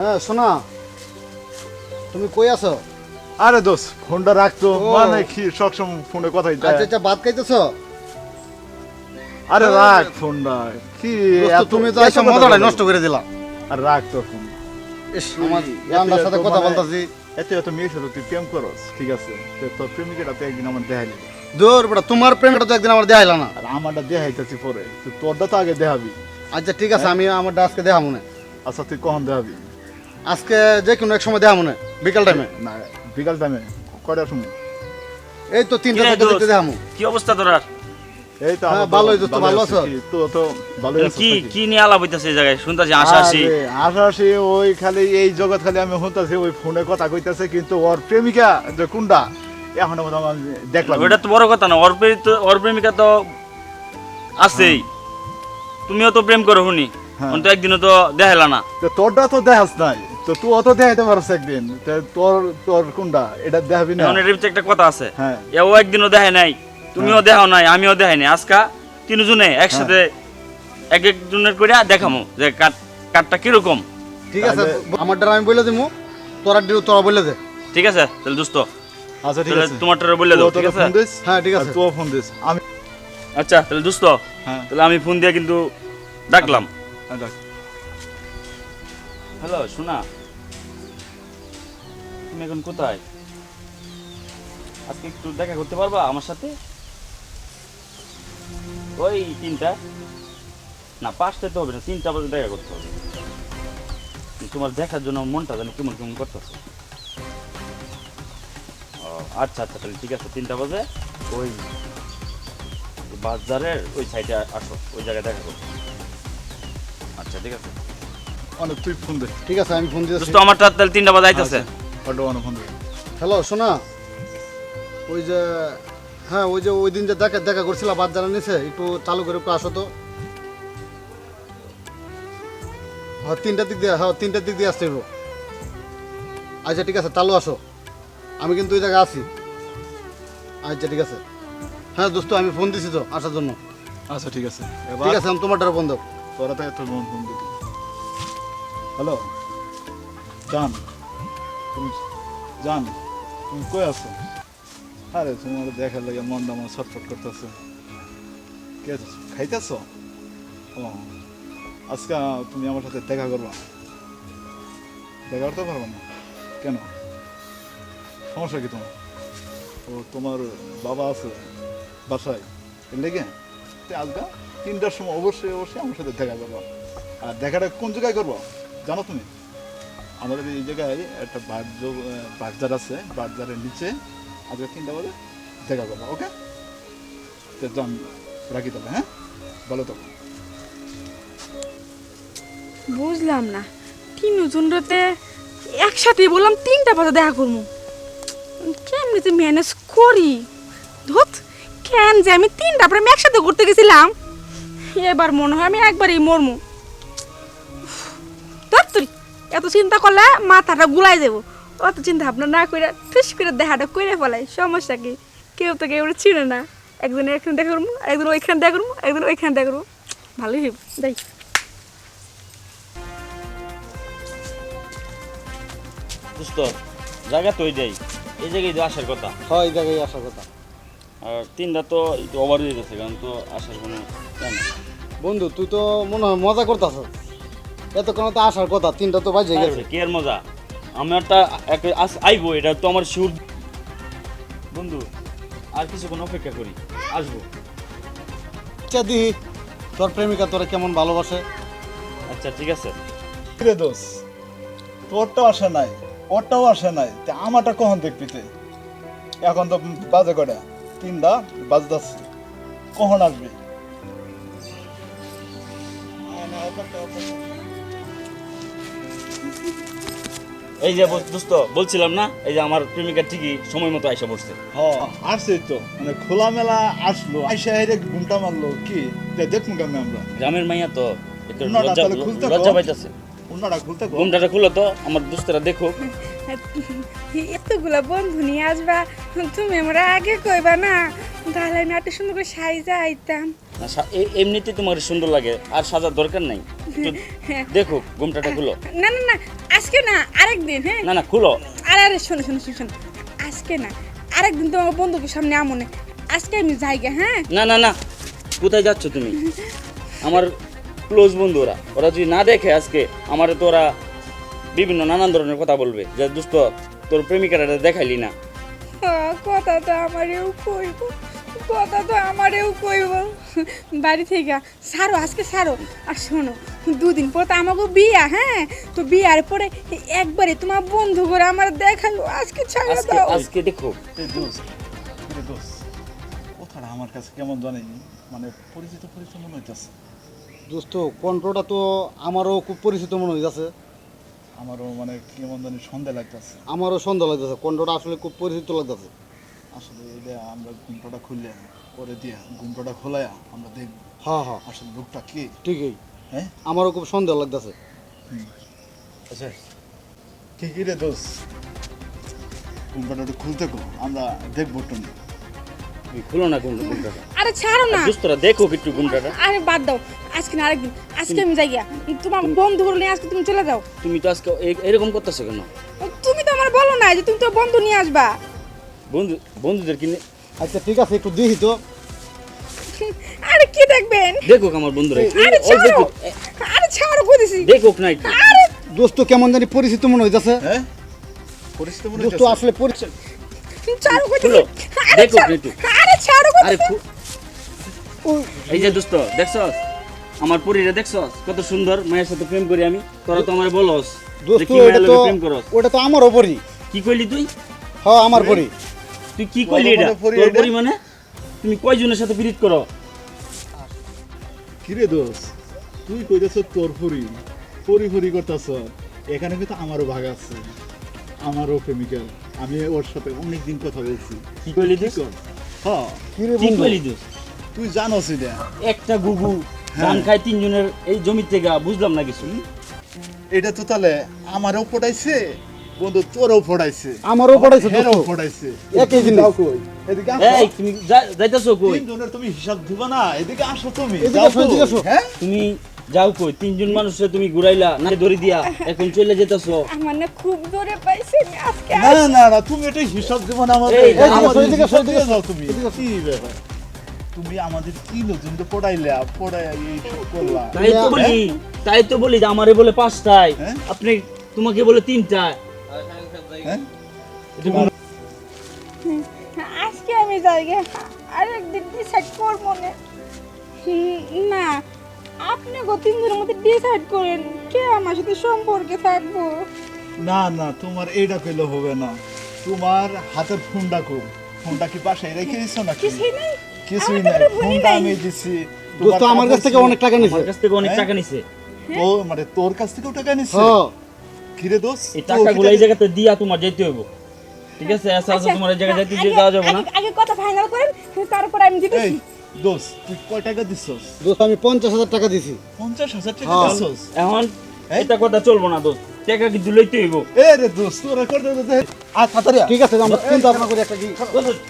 হ্যাঁ শোনা, তুমি কই আছো? আরে দোস্ত ফোনটা রাখতো, মানে কি সবসময় ফোনে কথাই দেয়। আচ্ছা ভাত খাইতেছো? আরে রাখ ফোনটা, কি তুমি তো এসে মজাটা নষ্ট করে দিলা। আর রাখ তো ফোন। ইস, আমার বান্দার সাথে কথা বলতাছি। এত মেয়ের সাথে তুই প্রেম করস, ঠিক আছে, তোর প্রেমিকাটা তো একদিন আমার দেখাইলি। দূর বেটা, তোমার প্রেমটা তো একদিন আমার দেখাইলা না। আর আমারটা দেখাইতেছি পরে, তোরটা তো আগে দেখাবি। আচ্ছা ঠিক আছে, আমি আমারটা আজকে দেখা মনে। আচ্ছা তুই কখন দেখাবি? আজকে যে কোনো এক সময় দেখা মনে, বিকাল টাইমে। না, বিকাল টাইমে কয়টার সময়? এই তো 3টা থেকে দেখতে দেখামু। কি অবস্থা তোর? এই তো হ্যাঁ, ভালোই দোস্ত, ভালো আছো? তো তো ভালোই আছিস কি নাকি? কি নিয়ে আলাপ হইতাছে এই জায়গায়? শুনতাছি আশাআশি। আশাআশি ওই খালি এই জগৎ খালি আমি শুনতাছি, ওই ফোনে কথা কইতাছে, কিন্তু ওর প্রেমিকা যে কোনটা এখনো পর্যন্ত আমি দেখলাম না। ওটা তো বড় কথা না, ওর প্রেমিকা তো আছেই। তুমিও তো প্রেম করো শুনি, হ্যাঁ। অন্ত একদিনও তো দেখাইলা না। তো তোরটা তো দেখাস নাই, তো তুই অত দেখাইতে পারছ একদিন, তো তোর কোনটা এটা দেখাবি না? এখন এর ভিতরে একটা কথা আছে, হ্যাঁ। এও একদিনও দেখায় নাই, তুমিও দেখাও নাই, আমিও দেখাই নাই। আজকা তিনজনে একসাথে এক একজনের করে দেখামো যে কাঠটা কিরকম। ঠিক আছে, আমারটা আমি বলে দিমু, তোরা বলে দে। ঠিক আছে তাহলে দোস্ত, আচ্ছা ঠিক তাহলে আছে, তোমারটা বলে দাও, ঠিক আছে? Phone this. হ্যাঁ ঠিক আছে। তুই ফোন দিস, আমি আচ্ছা তাহলে দোস্ত, হ্যাঁ তাহলে আমি ফোন দিয়ে কিন্তু ডাকলাম। রাখ। হ্যালো শোনা, তুমি এখন কোথায়? আজকে একটু দেখা করতে পারবা আমার সাথে? ওই 3টা না 5টা তো হবে না, 3টা বাজে দেখা করতে হবে। তোমার দেখার জন্য মনটা জানি কেমন কেমন করতেছে। ও আচ্ছা আচ্ছা, তাহলে ঠিক আছে, 3টা বাজে ওই বাজারের ওই সাইডে আসো, ওই জায়গায় দেখা করবো। আচ্ছা ঠিক আছে অনেক তুই ফোন দে। ঠিক আছে, আমি ফোন দিতেছি। দোস্ত, আমার তাহলে 3টা বাজে আইতেছে। অটো অনেক ফোন দে। হ্যালো শোনা, ওই যে হ্যাঁ ওই যে ওই দিন যে দেখা করছিলাম বাজারে নিচে, একটু চালু করে একটু আসো তো। হ্যাঁ 3টার দিক দিয়ে আসতে হইব। আচ্ছা ঠিক আছে, চালু আসো, আমি কিন্তু ওই জায়গায় আছি। আচ্ছা ঠিক আছে। হ্যাঁ দোস্ত, আমি ফোন দিছি তো আসার জন্য। আচ্ছা ঠিক আছে, ঠিক আছে, আমি তোমারটার ফোন দাও। তোরা তো এত ফোন দিবি। হ্যালো জান, জান তুমি কই আছো? আরে তোমার দেখার লাগে মনটা আমার ছটফট করতেছে। কে খাইতেছ? ও আজকে তুমি আমার সাথে দেখা করবা? দেখা করতে পারবো না কেন? সমস্যা কি তোমার? ও তোমার বাবা আছে বাসায়, এর লেগে আজকে 3টার সময় অবশ্যই আমার সাথে দেখা করবো। আর দেখাটা কোন জায়গায় করবো জানো তুমি? আমাদের এই জায়গায় একটা বাজার আছে, বাজারের নিচে আজকে 3টা বাজে দেখা করবো। ওকে, তো যান, রাখি তবে। হ্যাঁ, ভালো থাকো। বুঝলাম না, তিনজন রাতে একসাথে বললাম 3টা বাজে দেখা করবো, কেমনি যে ম্যানেজ করি। ধুত, কেন যে আমি 3টা পরে আমি একসাথে করতে গেছিলাম, এবার মনে হয় আমি একবারই মরমু। ধর, এত চিন্তা করলে মাথাটা গুলাই দেবো। অত চিন্তা ভাবনা না করে ঠুস করে দেখাটা করে ফেলাই, সমস্যা কি? কেউ তো কেউ চিনে না, একজন এখানে দেখা করবো, একজন ওইখানে দেখা করবো, একজন ওইখানে দেখা করবো, ভালোই হইব। যাই দোস্ত, জায়গা তো ওইটাই, এই জায়গায় তো আসার কথা। হয় এই জায়গায় আসার কথা। আর 3টা তো একটু ওভার হয়ে গেছে, কারণ তো আসার কোনো প্ল্যান নেই। বন্ধু তুই তো মনে হয় মজা করতেছ, এতক্ষণ তো আসার কথা, 3টা তো বাজে গেছে। কি আর মজা, আমারটা আইবো, এটা তো আমার শিওর। বন্ধু আর কিছুক্ষণ অপেক্ষা করি, আসবো। আচ্ছা দি, তোর প্রেমিকা তোরা কেমন ভালোবাসে? আচ্ছা ঠিক আছে। রে দোষ, তোরটাও আসে নাই, ওরটাও আসে নাই, তা আমারটা কখন দেখবি তুই? এখন তো বাজে কটা, 3টা বাজতেছে, কখন আসবি? এই যে দোস্ত বলছিলাম না, এই যে আমার প্রেমিকা ঠিকই সময় মতো আইসা পড়ছে। আসছে তো, মানে খোলামেলা আসলো, আইসা হেরে ঘুমটা মারলো, কি দেখুন কেমন আমরা? গ্রামের মাইয়া তো একটু না, তাহলে খুলতে কও। লজ্জা পাইতেছে। উন্নাটা খুলতে কও। ঘুমটাটা খুলো তো, আমার দোস্তরা দেখো। এতগুলা বন্ধু নিয়ে আসবা, তুমি আমরা আগে কইবা না, তাহলে আমি এত সুন্দর করে সাইজা আইতাম। না, এমনিতে তোমার সুন্দর লাগে, আর সাজার দরকার নাই। একটু দেখো ঘুমটাটা খুলো। না না না, আজকে না, আরেকদিন। হ্যাঁ, না না খুলো। আরে আরে শোনো শোনো শোনো শোনো, আজকে না, আরেকদিন তোমার বন্ধুকে সামনে আমনে, আজকে আমি যাইগে। হ্যাঁ, না না না, কোথায় যাচ্ছ তুমি? আমার ক্লোজ বন্ধু ওরা, ওরা যদি না দেখে আজকে আমার, তো ওরা বিভিন্ন নানান ধরনের কথা বলবে যে দোস্ত তোর প্রেমিকাটা দেখাইলি না। কথা তো আমারেও কইব, কথা তো আমারেও কইব বাড়ি থেকে। সারো আজকে সারো। আর শোনো, দুদিন পর তো আমাকে বিয়া। হ্যাঁ, তো বিয়ার পরে একবারে তোমার বন্ধু করে আমার দেখালো। আজকে ছাড়া আজকে দাও। আজকে দেখো। এই দোস্ত, কিরে দোস্ত, কথাটা আমার কাছে কেমন জানেনি, মানে পরিচিত পরিচিত মনে হইতেছে। দোস্ত কণ্ঠটা তো আমারও খুব পরিচিত মনে হইতেছে। আমারও মানে কেমন জানি সন্দেহ লাগতেছে। আমারও সন্দেহ লাগতেছে, কণ্ঠটা আসলে খুব পরিচিত লাগতেছে। আসলে এটা আমরা ঘুমটাটা খুললে পরে দিয়ে ঘুমটাটা খোলায়া আমরা দেখব হ্যাঁ হ্যাঁ, আসলে লোকটা কে। ঠিকই, হ্যাঁ, আমারও খুব সন্দেহ লাগতেছে। আচ্ছা ঠিকই রে দোস্ত, ঘুমটাটা একটু খুলতে গো, আমরা দেখবো তুমি। তুমি খুলো না ঘুমটা। আরে ছাড়ো না। দোস্তরা দেখো একটু ঘুমটাটা। আরে বাদ দাও, আজকে না, আরেকদিন। আজকে আমি যাই গিয়া, তোমার বন্ধু করে নিয়ে আজকে তুমি চলে যাও। তুমি তো আজকে এরকম করতেছো কেন? তুমি তো আমার বলো না যে তুমি তো বন্ধু নিয়ে আসবা। বন্ধুদের কিনে আচ্ছা ঠিক আছে, একটু দেখি তো। আরে কি দেখবেন? দেখো আমার বন্ধুরা আরে অল্প ছাড়ো, একটু আরে ছাড়ো কইতেছি। দেখো না একটু। আরে দোস্ত কেমন জানি পরিচিত মনে হইতেছে। হ্যাঁ, পরিচিত মনে দোস্ত হইতেছে। আসলে পরিচিত। ছাড়ো কইতেছি। খুলো, আরে দেখো ছাড়ো, একটু। আরে ছাড়ো আরে কইতেছি। এই যে দোস্ত দেখছস আমার পরীরে, দেখছস কত সুন্দর মায়ের সাথে প্রেম করি আমি। তোরা তো আমারে বলস যে দোস্ত কি মায়ের ওটা তো, লগে প্রেম করস। ওটা তো আমারও পরি। কি কইলি তুই? হ্যাঁ আমার পরি। তুই কি কইলি বলো, এটা? বলো, পরী তোর এটা? পরি মানে তুমি কয়জনের সাথে পিরিত করো? কিরে দোস্ত, তুই কইতেছ তোর ফুরি ফুরি ফুরি করতেছ, এখানে কিন্তু আমারও ভাগ আছে, আমারও প্রেমিকা। আমি ওর সাথে অনেকদিন কথা বলছি। কি কইলি তুই? হ্যাঁ, কি রে কি বন্ধু? কইলি তুই? তুই জানোস এটা। একটা গুগু হ্যাঁ। ধান খায় তিনজনের এই জমি থেকে, বুঝলাম না কিছু। এটা তো তাহলে আমারও পড়াইছে, বন্ধু তোরও পড়াইছে, আমারও পড়াইছে হেরও দোস্ত। পড়াইছে। একই জিনিস। যাও কই, এদিকে আসো। এই তুমি যাইতাছো কই? তিনজনের তুমি হিসাব দিবা না, এদিকে আসো তুমি। এদিকে যাও আসো, তো। এদিকে আসো। হ্যাঁ, তুমি যাও কই? তিনজন মানুষে তুমি ঘুরাইলা না ধরে দিয়া, এখন চলে যেতেছো। আমার না খুব জোরে পাইছে, আমি আজকে না না না, তুমি এটা হিসাব দিবা না আমাদের। এই, এদিকে আমাদের আসো, এদিকে আসো, হিসাব এদিকে দিয়ে আসো। যাও তুমি। এদিকে আসো। কি ব্যাপার? তুমি আমাদের কি লোকজনকে পড়াইলা, পড়াই এইসব করলা। তাই তো বলি যে আমারে বলে 5টায়, হ্যাঁ? আপনি তোমাকে বলে 3টায়। হ্যাঁ, আজকে আমি যাই গে, আরেকদিন ডিসাইড করব না। না, আপনি গো 3 দিনের মধ্যে ডিসাইড করেন কে আমার সাথে সম্পর্কে থাকবো। না না, তোমার এইটা পেলে হবে না। তোমার হাতের ফোনটা কো, ফোনটা কি বাসায় রেখে দিছো নাকি? কিছুই নেই, কিছুই আমার তো নাই, কোনো ফোনই ফোনটা নাই। আমি দিছি। দোস্ত আমার কাছ থেকে অনেক টাকা নিছে। আমার কাছ থেকে অনেক হ্যাঁ? টাকা নিছে। ও মানে তোর কাছ থেকেও টাকা নিছে? হ্যাঁ কিরে দোস্ত, এই টাকাগুলো এই জায়গাতে দিয়া তোমার যেতে হইব, ঠিক আছে? আচ্ছা আচ্ছা, তোমার এই জায়গায় যাইতে যাওয়া যাবে না। আগে কথা ফাইনাল করেন, তারপর আমি দিতেছি। এই দোস্ত, তুই কয় টাকা দিছস? দোস্ত আমি 50,000 টাকা দিছি। 50,000 টাকা হ্যাঁ। দিছস? এখন এই? এটা কথা চলবো না দোস্ত, টাকা কিন্তু লইতে হইব। এ রে দোস্ত, তোরা করতে দে। ঠিক আছে, আমরা চিন্তা ভাবনা করি একটা কি। দোস্ত,